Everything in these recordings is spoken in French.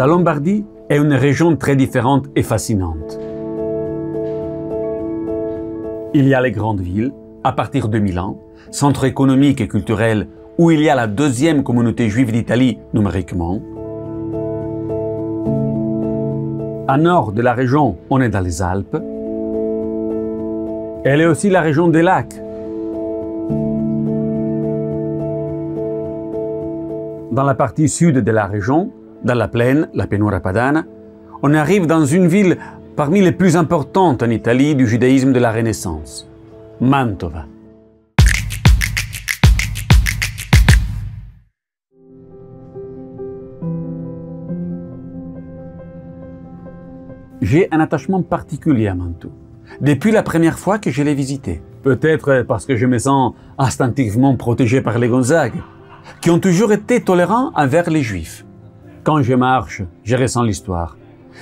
La Lombardie est une région très différente et fascinante. Il y a les grandes villes, à partir de Milan, centre économique et culturel où il y a la deuxième communauté juive d'Italie numériquement. À nord de la région, on est dans les Alpes. Elle est aussi la région des lacs. Dans la partie sud de la région, dans la plaine, la Pianura Padana, on arrive dans une ville parmi les plus importantes en Italie du judaïsme de la Renaissance, Mantova. J'ai un attachement particulier à Mantoue, depuis la première fois que je l'ai visité. Peut-être parce que je me sens instinctivement protégé par les Gonzague, qui ont toujours été tolérants envers les Juifs. Quand je marche, je ressens l'histoire.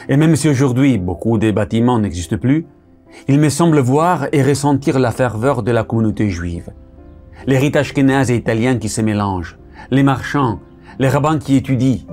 Et même si aujourd'hui beaucoup de bâtiments n'existent plus, il me semble voir et ressentir la ferveur de la communauté juive. Les rites ashkénazes et italiens qui se mélangent, les marchands, les rabbins qui étudient.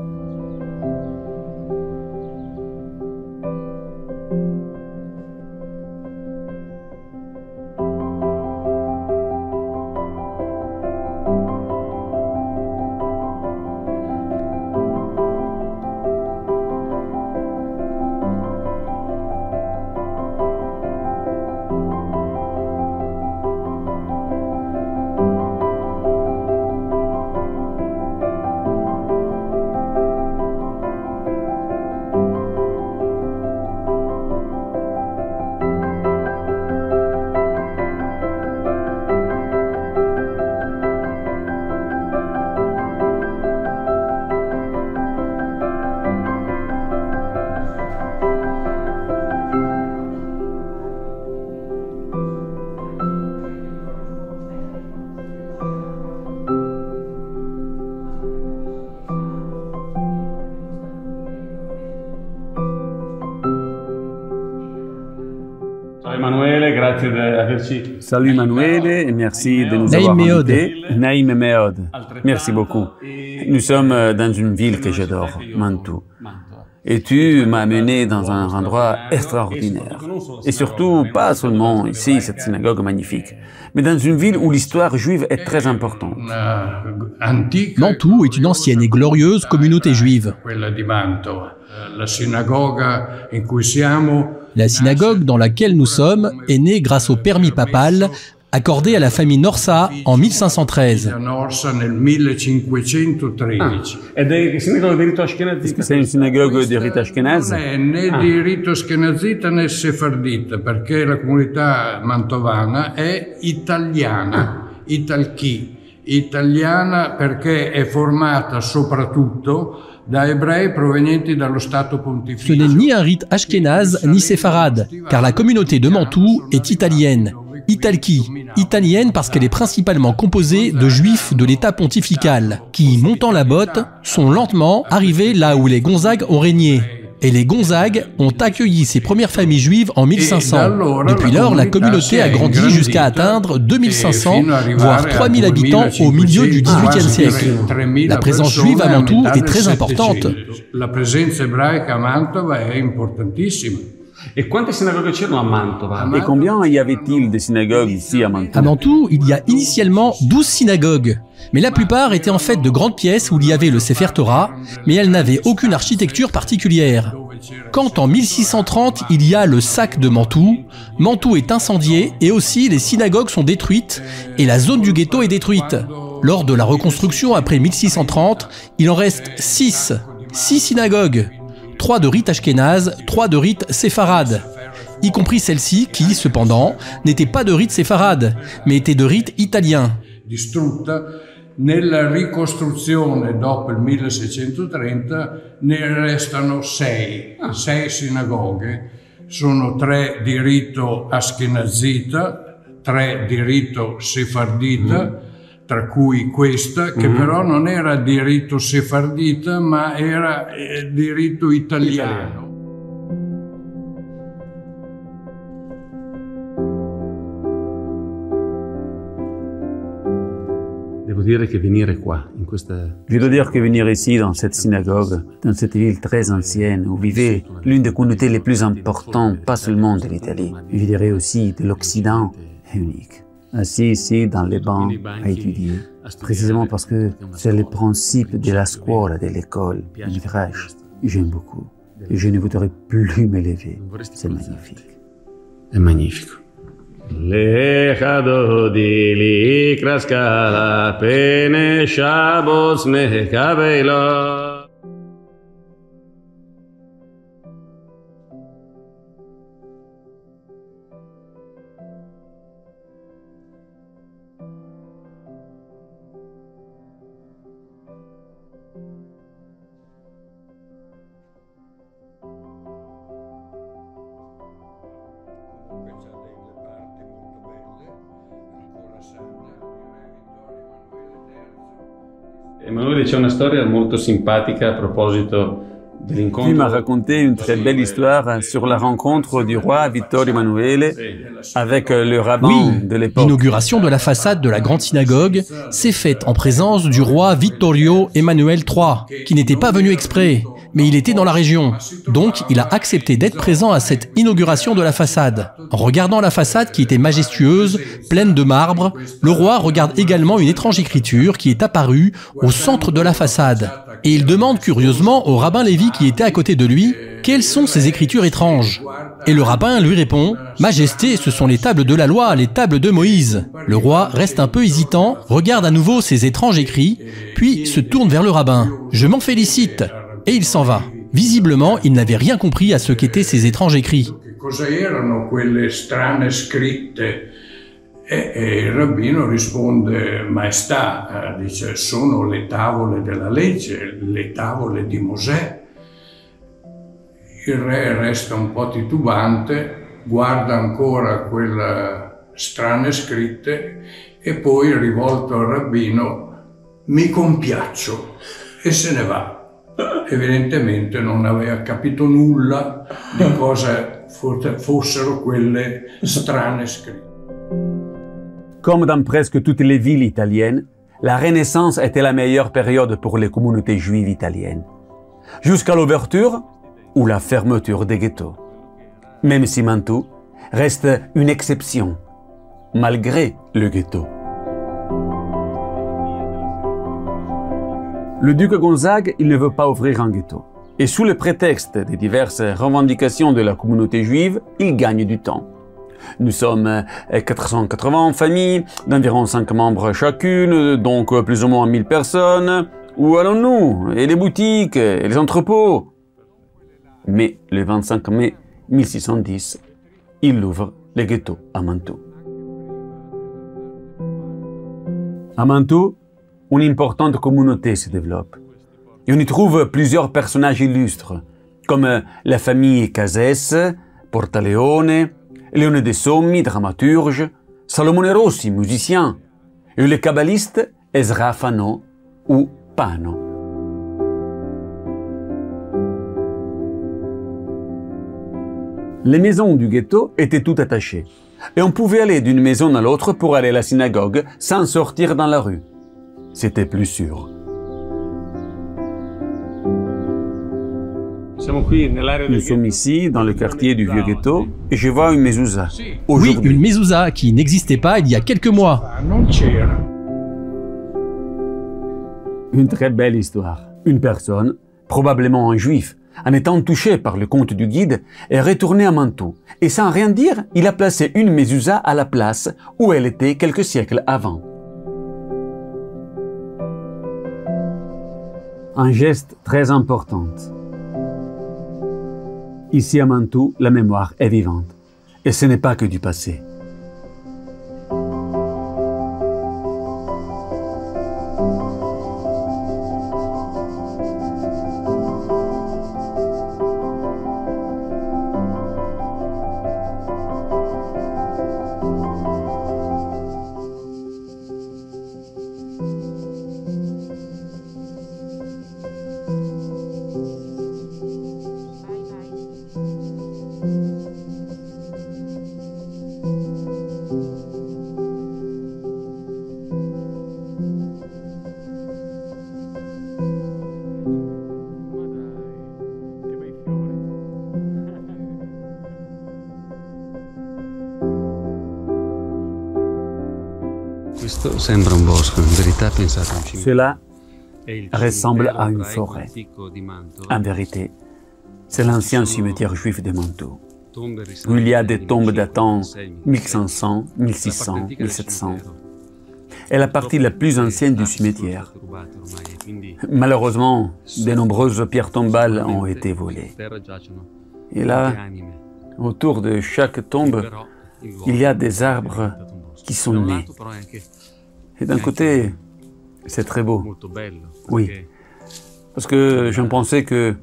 Salut Emanuele et merci de nous avoir invités. Naïm Meod. Merci beaucoup. Nous sommes dans une ville que j'adore, Mantoue. Et tu m'as amené dans un endroit extraordinaire. Et surtout, pas seulement ici, cette synagogue magnifique, mais dans une ville où l'histoire juive est très importante. Mantoue est une ancienne et glorieuse communauté juive. La synagogue dans laquelle nous sommes est née grâce au permis papal accordé à la famille Norsa en 1513. Est-ce que c'est une synagogue de rite ashkénaze? Né di rito ashkenazita né sefardita, perché la comunità mantovana è italiana, italiana perché è formata soprattutto da ebrei provenienti dallo Stato Ce pontificio. n'est ni un rite ashkénaze ni séfarade, car la communauté de Mantoue est italienne. Italki, italienne parce qu'elle est principalement composée de juifs de l'État pontifical, qui, montant la botte, sont lentement arrivés là où les Gonzagues ont régné. Et les Gonzagues ont accueilli ces premières familles juives en 1500. Depuis lors, la communauté a grandi jusqu'à atteindre 2500, voire 3000 habitants au milieu du XVIIIe siècle. La présence juive à Mantoue est très importante. La presenza ebraica a Mantova è importantissima. Et combien y avait-il de synagogues ici à Mantoue? À Mantoue, il y a initialement 12 synagogues, mais la plupart étaient en fait de grandes pièces où il y avait le Sefer Torah, mais elles n'avaient aucune architecture particulière. Quand en 1630, il y a le sac de Mantoue, Mantoue est incendiée et aussi les synagogues sont détruites et la zone du ghetto est détruite. Lors de la reconstruction après 1630, il en reste 6 synagogues. 3 de rite ashkénaze, 3 de rite séfarade, y compris celle-ci qui, cependant, n'était pas de rite séfarade, mais était de rite italien. Distrutta nella ricostruzione dopo il 1630 ne restano 6 sinagoghe, sono 3 di rito ashkenazita, 3 di rito sefardita, tra cui questa, che però non era di rito sefardita, ma era di rito italiano. Je dois dire que venir ici, dans cette synagogue, dans cette ville très ancienne, où vivait l'une des communautés les plus importantes, pas seulement de l'Italie, je dirais aussi de l'Occident, est unique. Assis ici, dans les bancs, à étudier, précisément parce que c'est le principe de la scuola, de l'école, du midrash, j'aime beaucoup. Et je ne voudrais plus me lever. C'est magnifique. È magnifico. Lecha dodi likra skala pene Shabbos mekabela. Emanuele, c'è una storia molto simpatica a proposito dell'incontro. Il m'a raconté une très belle histoire sur la rencontre du roi Vittorio Emanuele avec le rabbin de l'époque. L'inauguration de la façade de la grande synagogue s'est faite en présence du roi Vittorio Emanuele III, qui n'était pas venu exprès, mais il était dans la région. Donc, il a accepté d'être présent à cette inauguration de la façade. En regardant la façade qui était majestueuse, pleine de marbre, le roi regarde également une étrange écriture qui est apparue au centre de la façade. Et il demande curieusement au rabbin Lévi qui était à côté de lui, quelles sont ces écritures étranges? Et le rabbin lui répond, Majesté, ce sont les tables de la loi, les tables de Moïse. Le roi reste un peu hésitant, regarde à nouveau ces étranges écrits, puis se tourne vers le rabbin. Je m'en félicite. Et il s'en va. Visiblement, il n'avait rien compris à ce qu'étaient ces étranges écrits. Cosa erano quelle strane scritte? E il rabbino risponde, Maestà, dice, sono le tavole della legge, le tavole di Mosè. Il re resta un po' titubante, guarda ancora quelle strane scritte e poi, rivolto al rabbino, mi compiaccio, e se ne va. Evidentemente non aveva capito nulla di cosa fossero quelle strane scritte. Comme dans presque toutes les villes italiennes, la Renaissance était la meilleure période pour les communautés juives italiennes, jusqu'à l'ouverture ou la fermeture des ghettos. Même si Mantoue reste une exception, malgré le ghetto. Le duc Gonzague, il ne veut pas ouvrir un ghetto. Et sous le prétexte des diverses revendications de la communauté juive, il gagne du temps. Nous sommes 480 familles, d'environ 5 membres chacune, donc plus ou moins 1000 personnes. Où allons-nous? Et les boutiques? Et les entrepôts? Mais le 25 mai 1610, il ouvre le ghetto à Mantoue. À Mantoue, une importante communauté se développe. Et on y trouve plusieurs personnages illustres, comme la famille Casès, Portaleone, Leone de Sommi, dramaturge, Salomone Rossi, musicien, et le kabbaliste Ezra Fano ou Pano. Les maisons du ghetto étaient toutes attachées, et on pouvait aller d'une maison à l'autre pour aller à la synagogue sans sortir dans la rue. C'était plus sûr. Nous sommes ici, dans le quartier du vieux ghetto, et je vois une mezouza. Oui, une mezouza qui n'existait pas il y a quelques mois. Une très belle histoire. Une personne, probablement un juif, en étant touché par le conte du guide, est retourné à Mantoue. Et sans rien dire, il a placé une mezouza à la place où elle était quelques siècles avant. Un geste très important. Ici à Mantoue, la mémoire est vivante. Et ce n'est pas que du passé. Cela ressemble à une forêt. En vérité, c'est l'ancien cimetière juif de Mantoue, où il y a des tombes datant 1500, 1600, 1700. est la partie la plus ancienne du cimetière. Malheureusement, de nombreuses pierres tombales ont été volées. Et là, autour de chaque tombe, il y a des arbres qui sont nés. Et d'un côté, c'est très beau. Oui, parce que je pensais que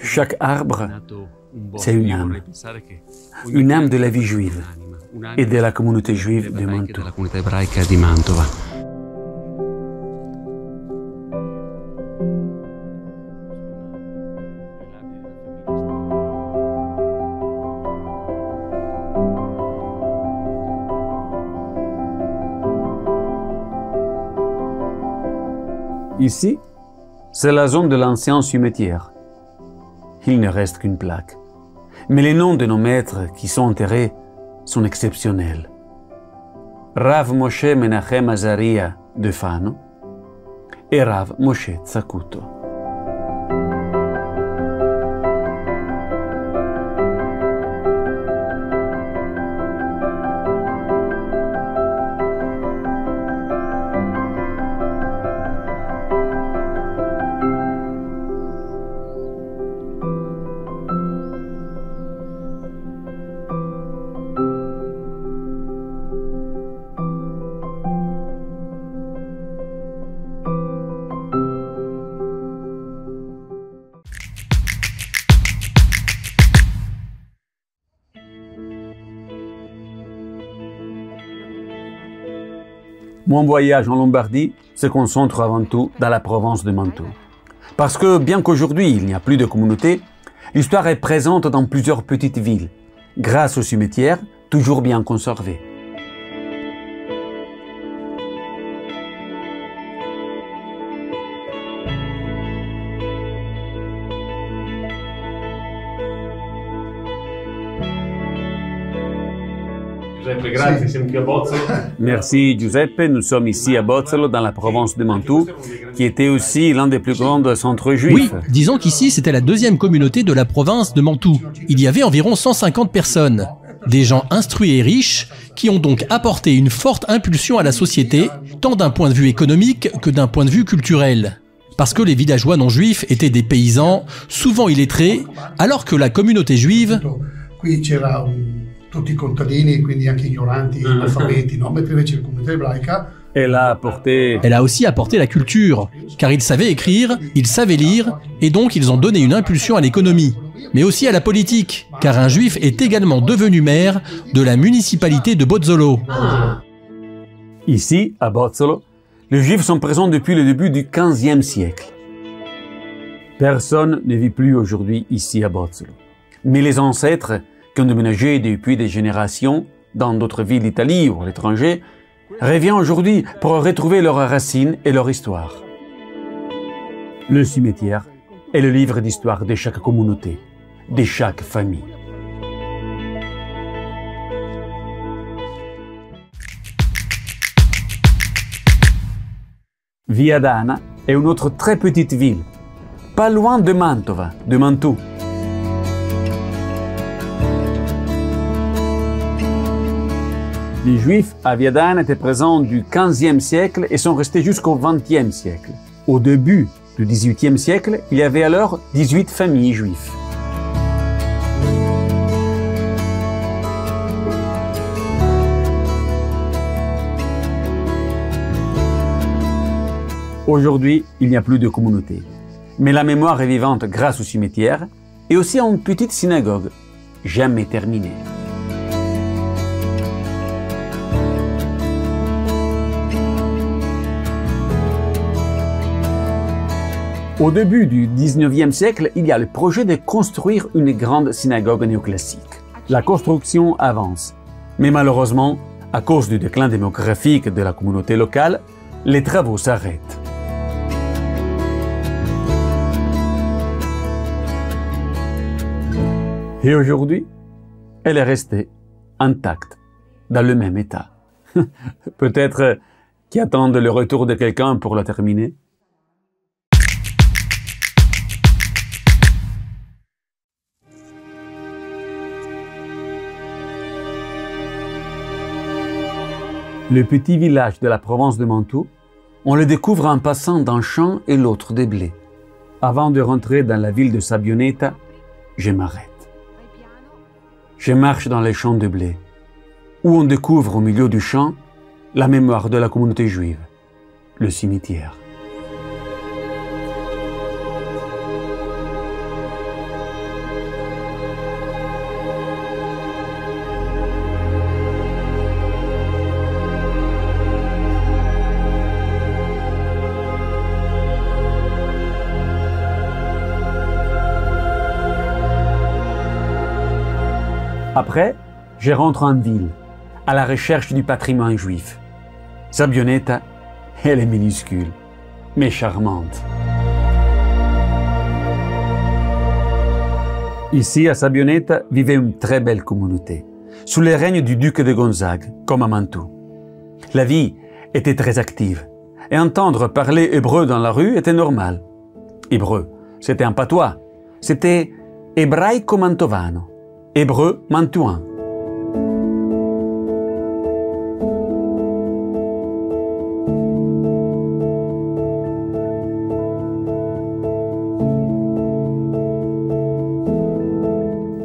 chaque arbre, c'est une âme de la vie juive et de la communauté juive de Mantoue. Ici, c'est la zone de l'ancien cimetière. Il ne reste qu'une plaque. Mais les noms de nos maîtres qui sont enterrés sont exceptionnels. Rav Moshe Menachem Azaria de Fano et Rav Moshe Tsakuto. Mon voyage en Lombardie se concentre avant tout dans la province de Mantoue. Parce que bien qu'aujourd'hui il n'y a plus de communauté, l'histoire est présente dans plusieurs petites villes, grâce aux cimetières toujours bien conservés. Merci Giuseppe, nous sommes ici à Bozzolo, dans la province de Mantoue, qui était aussi l'un des plus grands centres juifs. Oui, disons qu'ici c'était la deuxième communauté de la province de Mantoue. Il y avait environ 150 personnes, des gens instruits et riches, qui ont donc apporté une forte impulsion à la société, tant d'un point de vue économique que d'un point de vue culturel. Parce que les villageois non juifs étaient des paysans, souvent illettrés, alors que la communauté juive... tutti i contadini, quindi anche ignoranti, analfabeti, no? Mentre invece la comunità ebraica... Elle a aussi apporté la culture, car ils savaient écrire, ils savaient lire, et donc ils ont donné une impulsion à l'économie, mais aussi à la politique, car un juif est également devenu maire de la municipalité de Bozzolo. Ici, à Bozzolo, les juifs sont présents depuis le début du XVe siècle. Personne ne vit plus aujourd'hui ici à Bozzolo, mais les ancêtres qui ont déménagé depuis des générations dans d'autres villes d'Italie ou à l'étranger, reviennent aujourd'hui pour retrouver leurs racines et leur histoire. Le cimetière est le livre d'histoire de chaque communauté, de chaque famille. Viadana est une autre très petite ville, pas loin de Mantova, de Mantoue. Les Juifs à Viadana étaient présents du XVe siècle et sont restés jusqu'au XXe siècle. Au début du XVIIIe siècle, il y avait alors 18 familles juives. Aujourd'hui, il n'y a plus de communauté. Mais la mémoire est vivante grâce au cimetière et aussi à une petite synagogue, jamais terminée. Au début du XIXe siècle, il y a le projet de construire une grande synagogue néoclassique. La construction avance, mais malheureusement, à cause du déclin démographique de la communauté locale, les travaux s'arrêtent. Et aujourd'hui, elle est restée intacte, dans le même état. Peut-être qui attendent le retour de quelqu'un pour la terminer. Le petit village de la province de Mantoue, on le découvre en passant d'un champ et l'autre des blés. Avant de rentrer dans la ville de Sabbioneta, je m'arrête. Je marche dans les champs de blé, où on découvre au milieu du champ la mémoire de la communauté juive, le cimetière. Après, je rentre en ville, à la recherche du patrimoine juif. Sabbioneta, elle est minuscule, mais charmante. Ici, à Sabbioneta, vivait une très belle communauté, sous le règne du duc de Gonzague, comme à Mantoue. La vie était très active, et entendre parler hébreu dans la rue était normal. Hébreu, c'était un patois, c'était ebraico mantovano. Hébreu mantouin.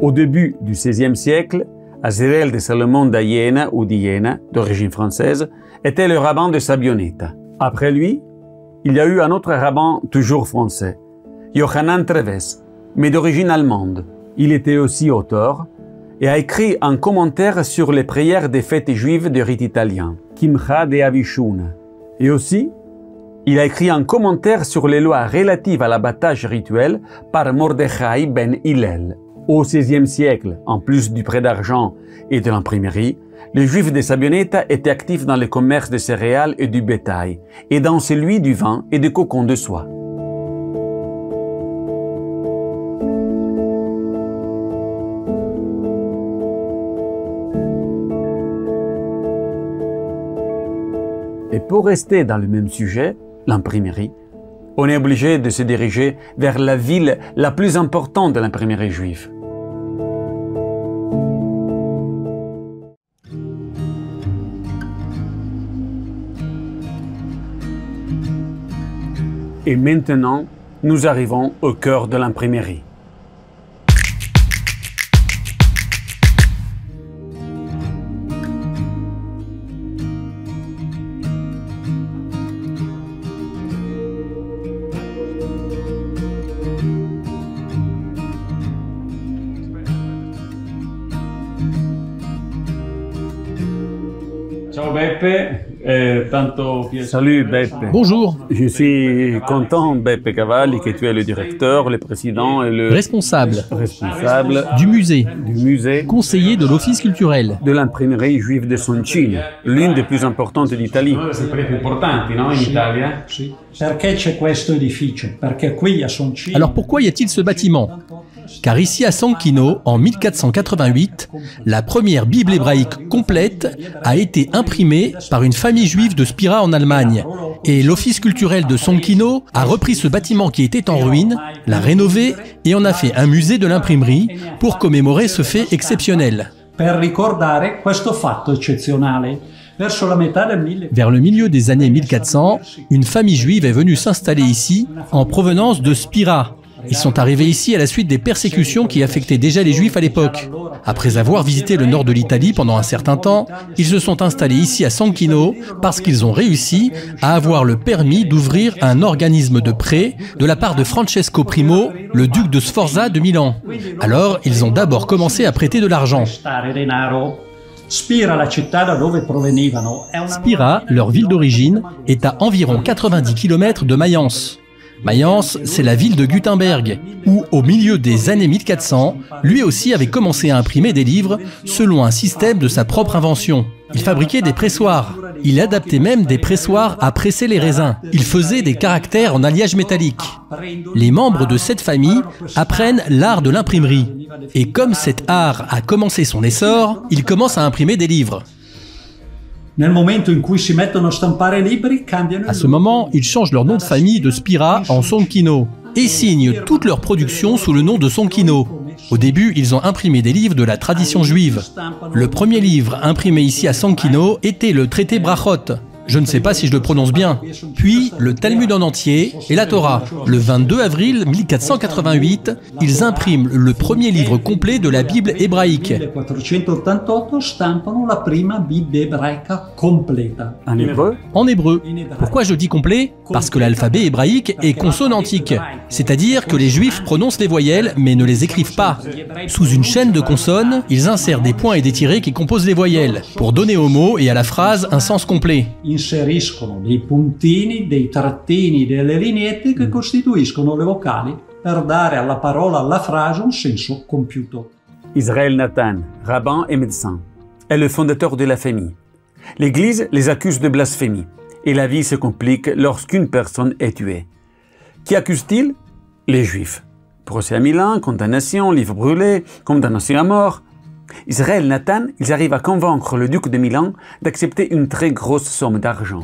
Au début du XVIe siècle, Azriel de Salomon d'Iéna ou d'Iéna, d'origine française, était le rabbin de Sabbioneta. Après lui, il y a eu un autre rabbin toujours français, Yohanan Treves, mais d'origine allemande. Il était aussi auteur et a écrit un commentaire sur les prières des fêtes juives de rite italien, Kimcha de Avishuna. Et aussi, il a écrit un commentaire sur les lois relatives à l'abattage rituel par Mordechai ben Hillel. Au XVIe siècle, en plus du prêt d'argent et de l'imprimerie, les Juifs de Sabbioneta étaient actifs dans le commerce des céréales et du bétail, et dans celui du vin et des cocons de soie. Et pour rester dans le même sujet, l'imprimerie, on est obligé de se diriger vers la ville la plus importante de l'imprimerie juive. Et maintenant, nous arrivons au cœur de l'imprimerie. Ciao Beppe, tanto piacere. Salut Beppe. Bonjour. Je suis content, Beppe Cavalli, que tu es le directeur, le président et le Responsable responsable du musée, conseiller de l'office culturel. de l'imprimerie juive de Soncino, l'une des plus importantes d'Italie. Sempre più importanti, no? In Italia. Sì. Perché c'è questo edificio? Perché qui a Soncino. Alors pourquoi y a-t-il ce bâtiment? Car ici à Soncino, en 1488, la première Bible hébraïque complète a été imprimée par une famille juive de Spira en Allemagne. Et l'office culturel de Soncino a repris ce bâtiment qui était en ruine, l'a rénové et en a fait un musée de l'imprimerie pour commémorer ce fait exceptionnel. Per ricordare questo fatto eccezionale. Verso la metà del 1000. Vers le milieu des années 1400, une famille juive est venue s'installer ici en provenance de Spira. Ils sont arrivés ici à la suite des persécutions qui affectaient déjà les Juifs à l'époque. Après avoir visité le nord de l'Italie pendant un certain temps, ils se sont installés ici à Soncino parce qu'ils ont réussi à avoir le permis d'ouvrir un organisme de prêt de la part de Francesco Primo, le duc de Sforza de Milan. Alors, ils ont d'abord commencé à prêter de l'argent. Spira, la città da dove provenivano, è una... Spira, leur ville d'origine, est à environ 90 km de Mayence. Mayence, c'est la ville de Gutenberg, où, au milieu des années 1400, lui aussi avait commencé à imprimer des livres selon un système de sa propre invention. Il fabriquait des pressoirs. Il adaptait même des pressoirs à presser les raisins. Il faisait des caractères en alliage métallique. Les membres de cette famille apprennent l'art de l'imprimerie. Et comme cet art a commencé son essor, ils commencent à imprimer des livres. Nel momento in cui si mettono a stampare libri, cambiano. À ce moment, ils changent leur nom de famille de Spira en Sonkino et signent toute leur production sous le nom de Sonkino. Au début, ils ont imprimé des livres de la tradition juive. Le premier livre imprimé ici à Sonkino était le traité Brachot. Je ne sais pas si je le prononce bien. Puis le Talmud en entier et la Torah. Le 22 avril 1488, ils impriment le premier livre complet de la Bible hébraïque. 1488 stampano la prima Bibbia ebraica completa. En hébreu? En hébreu. Pourquoi je dis complet? Parce que l'alphabet hébraïque est consonantique, c'est-à-dire que les Juifs prononcent les voyelles mais ne les écrivent pas. Sous une chaîne de consonnes, ils insèrent des points et des tirets qui composent les voyelles, pour donner au mot et à la phrase un sens complet. Inseriscono dei puntini, dei trattini, delle lineette che costituiscono le vocali per dare alla parola, alla frase un senso compiuto. Israël Nathan, rabbin et médecin, est le fondateur de la famille. L'Église les accuse de blasphémie et la vie se complique lorsqu'une personne est tuée. Qui accuse-t-il? Les Juifs. Procès à Milan, condamnation, livre brûlé, condamnation à mort. Israël Nathan, ils arrivent à convaincre le duc de Milan d'accepter une très grosse somme d'argent.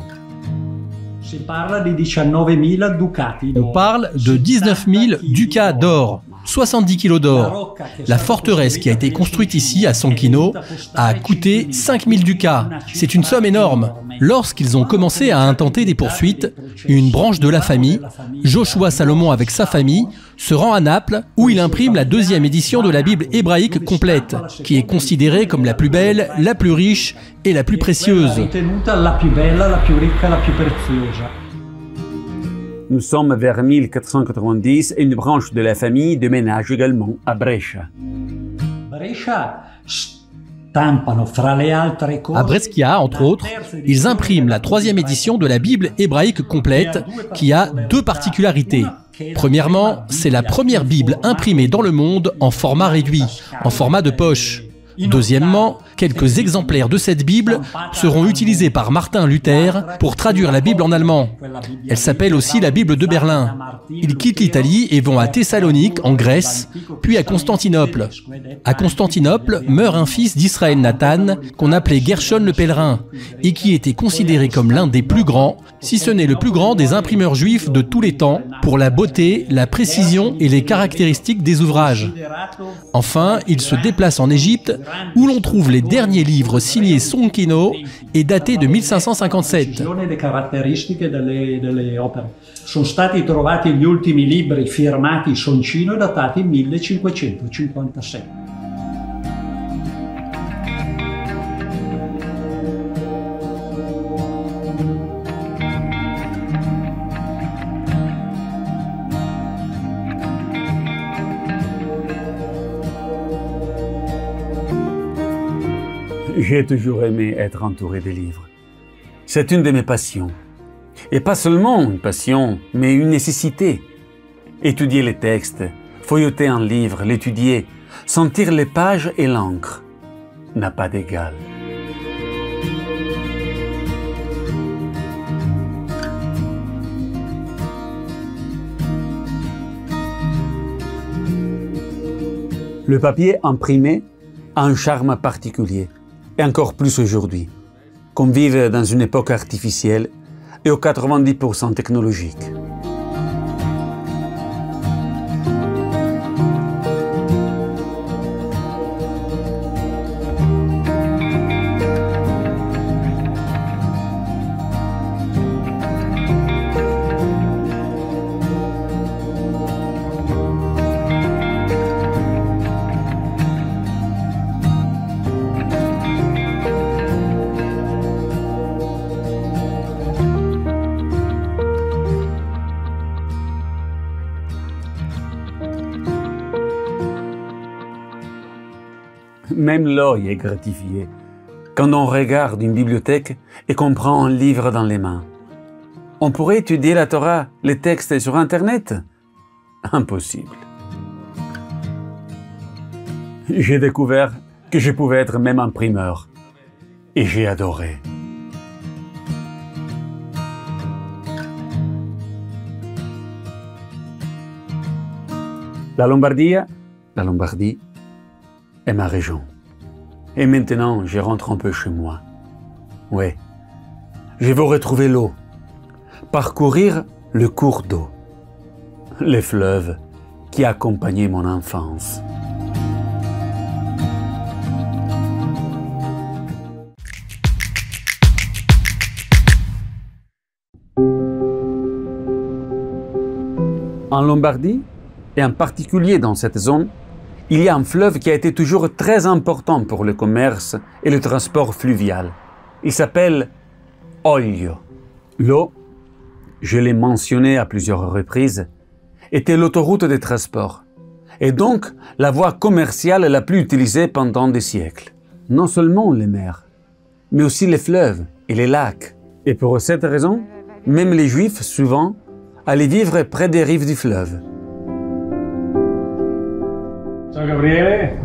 Si parla di 19.000 ducati d'oro. On parle de 19 000 ducats d'or, 70 kilos d'or. La forteresse qui a été construite ici, à Sonkino, a coûté 5 000 ducats. C'est une somme énorme. Lorsqu'ils ont commencé à intenter des poursuites, une branche de la famille, Joshua Salomon avec sa famille, se rend à Naples où il imprime la deuxième édition de la Bible hébraïque complète, qui est considérée comme la plus belle, la plus riche et la plus précieuse. La più bella, la più ricca, la più preziosa. Nous sommes vers 1490 et une branche de la famille déménage également à Brescia. Brescia stampano fra le altre cose. À Brescia, entre autres, ils impriment la troisième édition de la Bible hébraïque complète qui a deux particularités. Premièrement, c'est la première Bible imprimée dans le monde en format réduit, en format de poche. Deuxièmement, quelques exemplaires de cette Bible seront utilisés par Martin Luther pour traduire la Bible en allemand. Elle s'appelle aussi la Bible de Berlin. Ils quittent l'Italie et vont à Thessalonique, en Grèce, puis à Constantinople. À Constantinople meurt un fils d'Israël Nathan, qu'on appelait Gershon le Pèlerin, et qui était considéré comme l'un des plus grands, si ce n'est le plus grand des imprimeurs juifs de tous les temps, pour la beauté, la précision et les caractéristiques des ouvrages. Enfin, il se déplace en Égypte, où l'on trouve les derniers livres signés Sonkino et datés de 1557. Le caratteristiche delle opere. Sono stati trovati gli ultimi libri firmati Sonkino e datati 1557. J'ai toujours aimé être entouré de livres. C'est une de mes passions. Et pas seulement une passion, mais une nécessité. Étudier les textes, feuilleter un livre, l'étudier, sentir les pages et l'encre n'a pas d'égal. Le papier imprimé a un charme particulier. Et encore plus aujourd'hui, qu'on vive dans une époque artificielle et aux 90% technologique. Même l'œil est gratifié quand on regarde une bibliothèque et qu'on prend un livre dans les mains. On pourrait étudier la Torah, les textes sur Internet? Impossible. J'ai découvert que je pouvais être même imprimeur. Et j'ai adoré. La Lombardie est ma région. Et maintenant, je rentre un peu chez moi. Ouais, Je veux retrouver l'eau, parcourir le cours d'eau, les fleuves qui accompagnaient mon enfance. En Lombardie, et en particulier dans cette zone, il y a un fleuve qui a été toujours très important pour le commerce et le transport fluvial. Il s'appelle Oglio. L'eau, je l'ai mentionné à plusieurs reprises, était l'autoroute des transports, et donc la voie commerciale la plus utilisée pendant des siècles. Non seulement les mers, mais aussi les fleuves et les lacs. Et pour cette raison, même les Juifs, souvent, allaient vivre près des rives du fleuve. Ciao Gabriele.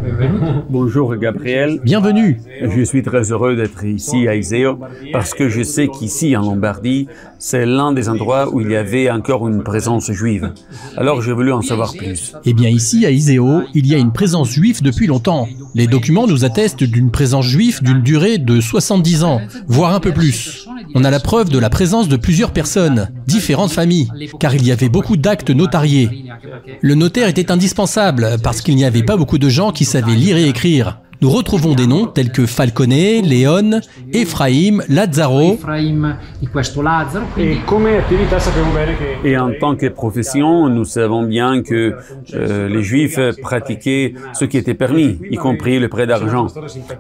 Bonjour Gabriel. Bienvenue. Je suis très heureux d'être ici à Iseo parce que je sais qu'ici en Lombardie, c'est l'un des endroits où il y avait encore une présence juive. Alors j'ai voulu en savoir plus. Eh bien ici, à Iseo, il y a une présence juive depuis longtemps. Les documents nous attestent d'une présence juive d'une durée de 70 ans, voire un peu plus. On a la preuve de la présence de plusieurs personnes, différentes familles, car il y avait beaucoup d'actes notariés. Le notaire était indispensable parce qu'il n'y avait pas beaucoup de gens qui savaient lire et écrire. Nous retrouvons des noms tels que Falcone, Léon, Ephraim, Lazzaro. Et en tant que profession, nous savons bien que les Juifs pratiquaient ce qui était permis, y compris le prêt d'argent.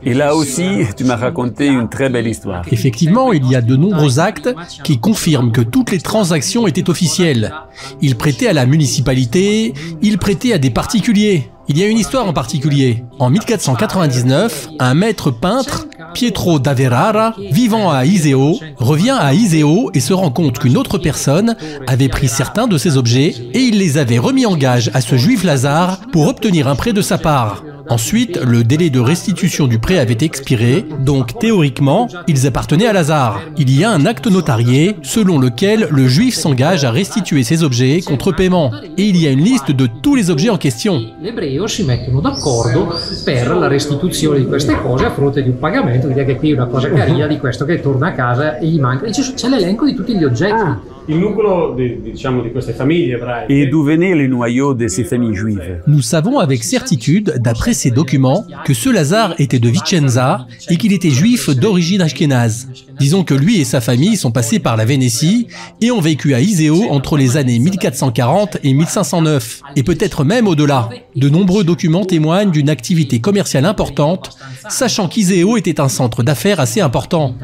Et là aussi, tu m'as raconté une très belle histoire. Effectivement, il y a de nombreux actes qui confirment que toutes les transactions étaient officielles. Ils prêtaient à la municipalité, ils prêtaient à des particuliers. Il y a une histoire en particulier. En 1499, un maître peintre, Pietro da Verara, vivant à Iseo, revient à Iseo et se rend compte qu'une autre personne avait pris certains de ses objets et il les avait remis en gage à ce juif Lazare pour obtenir un prêt de sa part. Ensuite, le délai de restitution du prêt avait expiré, donc théoriquement, ils appartenaient à Lazare. Il y a un acte notarié selon lequel le juif s'engage à restituer ses objets contre paiement. Et il y a une liste de tous les objets en question. L'ebreo si mettono d'accordo per la restituzione di queste cose a fronte di un pagamento. Direi che qui è una cosa carina di questo che torna a casa e gli manca. C'è l'elenco di tutti gli oggetti. Il nucleo di queste famiglie ebraiche. Et d'où venait le noyau de ces familles juives? Nous savons avec certitude, d'après ces documents, que ce Lazare était de Vicenza et qu'il était juif d'origine ashkénaze. Disons que lui et sa famille sont passés par la Vénétie et ont vécu à Iseo entre les années 1440 et 1509, et peut-être même au-delà. De nombreux documents témoignent d'une activité commerciale importante, sachant qu'Iseo était un centre d'affaires assez important.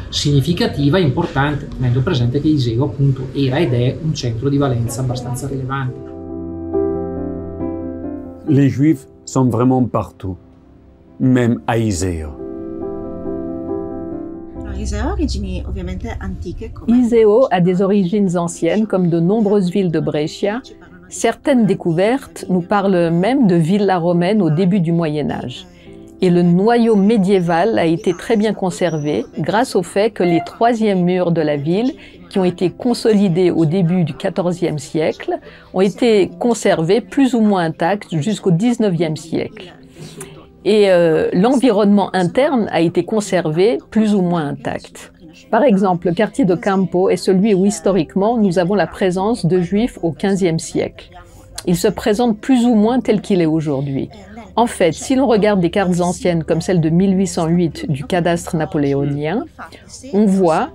Significativa e importante, tenendo presente che Iseo appunto era ed è un centro di valenza abbastanza rilevante. Les Juifs sont vraiment partout, même à Iseo. Iseo a des origines anciennes comme de nombreuses villes de Brescia. Certaines découvertes nous parlent même de villas romaines au début du Moyen-Âge. Et le noyau médiéval a été très bien conservé grâce au fait que les troisièmes murs de la ville, qui ont été consolidés au début du XIVe siècle, ont été conservés plus ou moins intacts jusqu'au XIXe siècle. Et l'environnement interne a été conservé plus ou moins intact. Par exemple, le quartier de Campo est celui où historiquement nous avons la présence de Juifs au XVe siècle. Il se présente plus ou moins tel qu'il est aujourd'hui. En fait, si l'on regarde des cartes anciennes comme celle de 1808 du cadastre napoléonien, on voit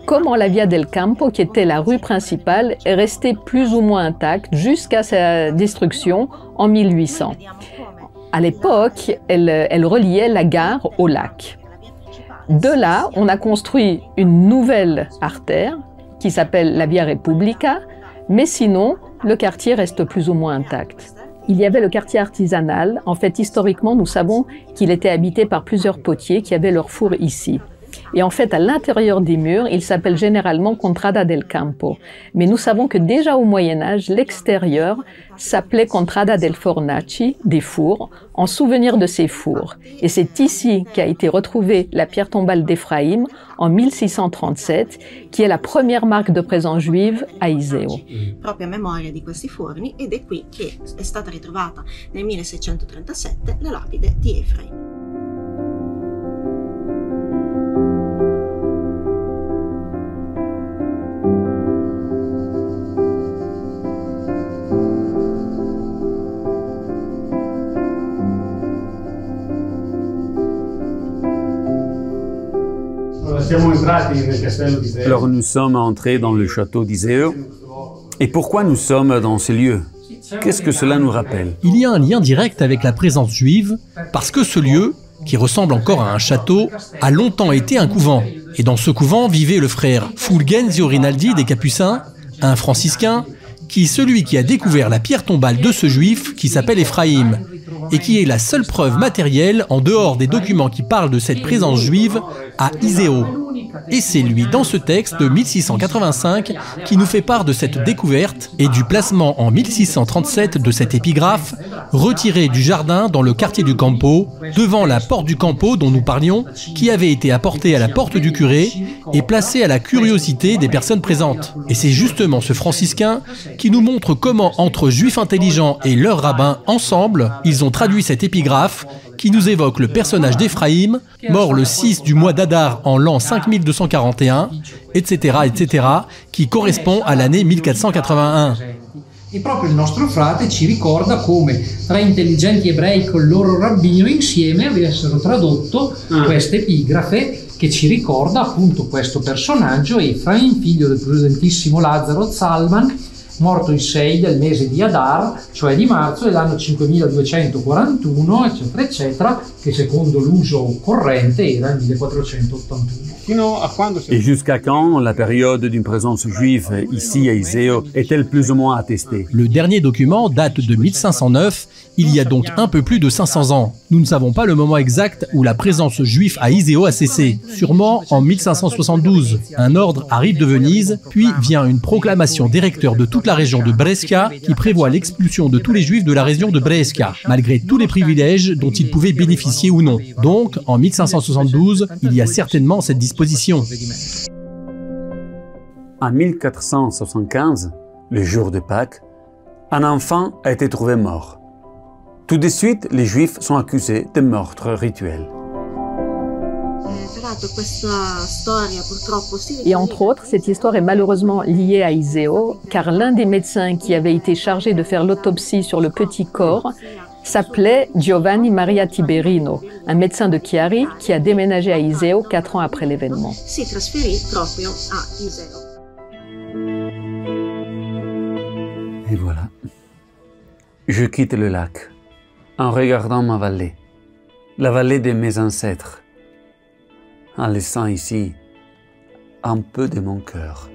comment la Via del Campo, qui était la rue principale, est restée plus ou moins intacte jusqu'à sa destruction en 1800. À l'époque, elle reliait la gare au lac. De là, on a construit une nouvelle artère qui s'appelle la Via Repubblica, mais sinon, le quartier reste plus ou moins intact. Il y avait le quartier artisanal. En fait, historiquement, nous savons qu'il était habité par plusieurs potiers qui avaient leur four ici. Et en fait, à l'intérieur des murs, il s'appelle généralement Contrada del Campo. Mais nous savons que déjà au Moyen-Âge, l'extérieur s'appelait Contrada del Fornaci, des fours, en souvenir de ces fours. Et c'est ici qu'a été retrouvée la pierre tombale d'Ephraim en 1637, qui est la première marque de présence juive à Iseo. Proprio a memoria di questi forni, ed è qui che è stata ritrovata nel 1637 la lapide di Ephraim. Alors nous sommes entrés dans le château d'Iseo. Et pourquoi nous sommes dans ces lieux? Qu'est-ce que cela nous rappelle? Il y a un lien direct avec la présence juive, parce que ce lieu, qui ressemble encore à un château, a longtemps été un couvent. Et dans ce couvent vivait le frère Fulgenzio Rinaldi des Capucins, un franciscain, qui est celui qui a découvert la pierre tombale de ce juif qui s'appelle Ephraïm, et qui est la seule preuve matérielle, en dehors des documents qui parlent de cette présence juive, à Iseo. Et c'est lui, dans ce texte de 1685, qui nous fait part de cette découverte et du placement en 1637 de cette épigraphe, retirée du jardin dans le quartier du Campo, devant la porte du Campo dont nous parlions, qui avait été apportée à la porte du curé et placée à la curiosité des personnes présentes. Et c'est justement ce franciscain qui nous montre comment, entre juifs intelligents et leurs rabbins ensemble, ils ont traduit cette épigraphe qui nous évoque le personnage d'Ephraïm, mort le 6 du mois d'Adar en l'an 5241, etc., etc., qui correspond à l'année 1481. E proprio il nostro frate ci ricorda come tre intelligenti ebrei col loro rabbino insieme avessero tradotto questa epigrafe che ci ricorda appunto questo personaggio, Efraim, figlio del prudentissimo Lazzaro Zalman, morto il 6 del mese di Adar, cioè di marzo dell'anno 5241, eccetera, eccetera, che secondo l'uso corrente era il 1481. Et jusqu'à quand la période d'une présence juive ici à Iseo est-elle plus ou moins attestée? Le dernier document date de 1509, il y a donc un peu plus de 500 ans. Nous ne savons pas le moment exact où la présence juive à Iseo a cessé. Sûrement en 1572, un ordre arrive de Venise, puis vient une proclamation des recteurs de toute la région de Brescia qui prévoit l'expulsion de tous les juifs de la région de Brescia, malgré tous les privilèges dont ils pouvaient bénéficier ou non. Donc, en 1572, il y a certainement cette disposition. En 1475, le jour de Pâques, un enfant a été trouvé mort. Tout de suite, les Juifs sont accusés de meurtre rituel. Et entre autres, cette histoire est malheureusement liée à Iseo, car l'un des médecins qui avait été chargé de faire l'autopsie sur le petit corps s'appelait Giovanni Maria Tiberino, un médecin de Chiari qui a déménagé à Iseo 4 ans après l'événement. Et voilà, je quitte le lac en regardant ma vallée, la vallée de mes ancêtres, en laissant ici un peu de mon cœur.